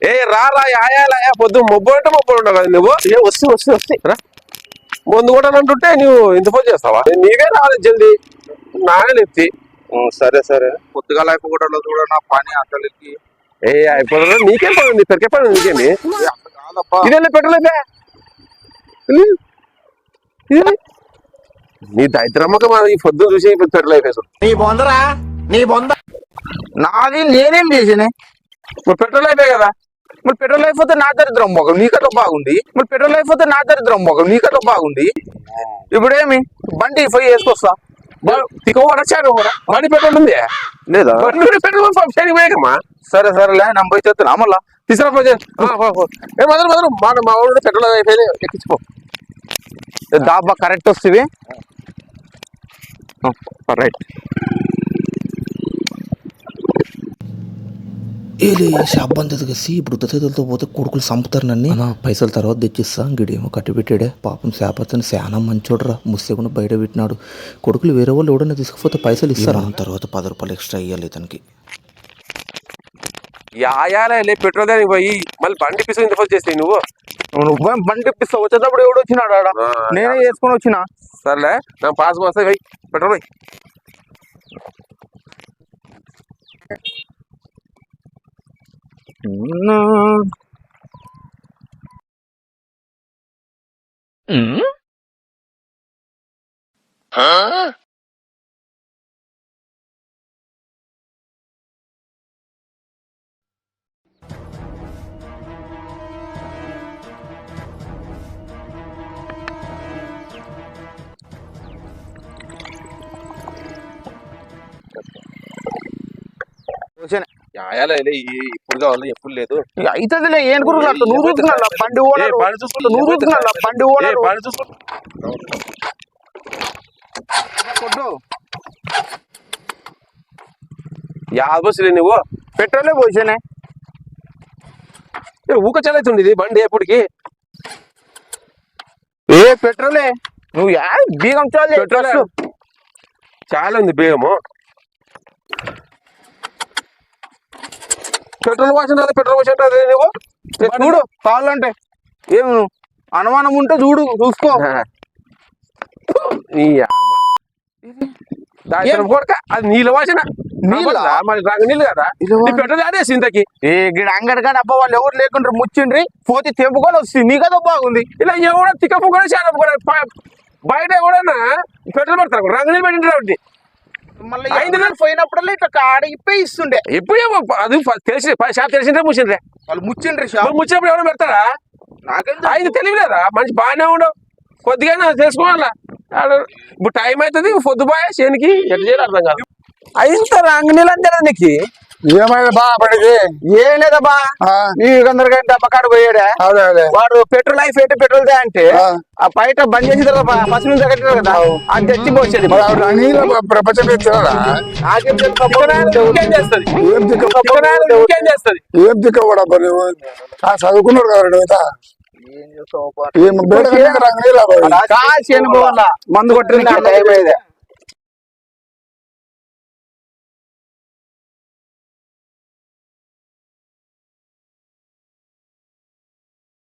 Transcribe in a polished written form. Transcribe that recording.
ఏ రా ఆయాలా పొద్దు మొబ్బు అంటే మొబ్బు ఉండవు కదా నువ్వు. ఏ వస్తే రా ముందు కూడా అంటుంటే నువ్వు ఇంత ఫోన్ చేస్తావా? నీవే రాలేదు జల్దీ, నానే లేపుతి. సరే పొద్దుగా అయిపోకుండా చూడ నా పని అసలుకి. ఏ అయిపోతుంది నీకేం పని ఉంది, పెరికే పని ఉంది నీకేమి. ఇదే పెట్రోల్ అయిపోయా నీ దరిద్రమ్మక మన ఈ పొద్దు చూసి పెట్రోల్ అయిపోయాడు. నీ బొంద నాది నేనేం చేసినా. మరి పెట్రోల్ అయిపోయాయి కదా. మరి పెట్రోల్ అయిపోతే నా దరిద్రం మొగం నీకతో బాగుంది. ఇప్పుడేమి బండి పోయి వేసుకొస్తా. వచ్చాను బండి పెట్రోల్ ఉంది లేదా? పెట్రోల్ పోయాకమ్మా. సరేలే నమ్మ పోయి చెప్తున్నా మళ్ళా తీసుకురా మా ఊళ్ళో పెట్రోల్ అయిపోయింది, ఎక్కించుకో. దాబా కరెక్ట్ వస్తుంది. రైట్ ఏలే షాబ్బాన్ తెగసి ఇప్పుడు చేతులతో పోతే కొడుకులు చంపుతారు నన్ను. నా పైసలు తర్వాత తెచ్చిస్తా. గిడేమో కట్టి పెట్టాడే పాపం. శాపతని శానా మంచోడరా, ముస్తేకుండా బయట పెట్టినాడు. కొడుకులు వేరే వాళ్ళు ఎవడన్నా తీసుకుపోతే పైసలు ఇస్తారా? తర్వాత 10 రూపాయలు ఎక్స్ట్రా ఇవ్వాలి ఇతనికి. యాయాలే పెట్రోల్ దానికి పోయి మళ్ళీ బండి పిసు ఇంత ఫోన్ చేస్తాయి నువ్వు. బండి ఇప్పిస్తా. వచ్చేటప్పుడు ఎవడు వచ్చినాడు ఆడ, నేనే వేసుకొని వచ్చిన. సర్లే నా పాస్ వస్తాయి పోయి పెట్రోల్ పోయి. యాయాలే ఇప్పుడు కావాలి ఎప్పుడు లేదు. అవుతుందిలే ఏం గురువు అట్లా నువ్వు చూసుకున్నా బండి ఓనరు. నువ్వు చూసుకున్నా బండి ఓనరు. యాభై నువ్వు పెట్రోలే పోసానే. ఊక చల్లవుతుంది ఇది బండి ఎప్పటికి. ఏ పెట్రోలే నువ్వు బీగం చాలు. పెట్రోల్ చాలా ఉంది బేగము. పెట్రోల్ పోసిన పెట్రోల్ పోసిన నువ్వు చూడు కావాలంటే. ఏం అనుమానం ఉంటే చూసుకో. అది నీళ్ళ వాసిన మరి రంగు నీళ్ళు కదా. పెట్రోల్ ఆడేసి ఇంతకి ఏ గిడ అంగడికాడ అబ్బా వాళ్ళు ఎవరు లేకుండా ముచ్చిండ్రి పోతే తెంపుకొని వస్తుంది. నీకదో బాగుంది. ఇలా ఎవడో తిక్కపుకొని చాలా బయట ఎవడన్నా పెట్రోల్ పడతారు రంగు నీళ్ళు పెట్టింటే మళ్ళీ 5 నెలలు పోయినప్పుడల్లా ఇట్లా కాడ ఇప్పే ఇస్తుండే. ఎప్పుడు అది తెలిసి షాప్ తెలిసిందే ముచ్చిండ్రే. వాళ్ళు ముచ్చిండ్రి ముచ్చినప్పుడు ఎవరైనా పెడతారా? నాకేం ఆయన తెలియలేదా? మంచి బాగానే ఉండవు, కొద్దిగా తెలుసుకోవాలా. ఇప్పుడు టైం అవుతుంది పొద్దుపోయా చేనికి ఎట్లా చేయాలి అర్థం కాదు. అయిన రంగు నీళ్ళు అంతేనా నీకు? ఏమైనా బా పడికి ఏం లేదా బా. నీ అందరికీ డబ్బా కాడ పోయాడా వాడు. పెట్రోల్ అయిపోయి పెట్రోల్ దే అంటే ఆ బయట బంద్ చేసిన తర్వాత పసి నుంచి తగ్గట్లేదు కదా, అది తెచ్చి పోసేది. ప్రపంచం ఏం దిక్క కూడా చదువుకున్నాడు కదా. మందు కొట్టింది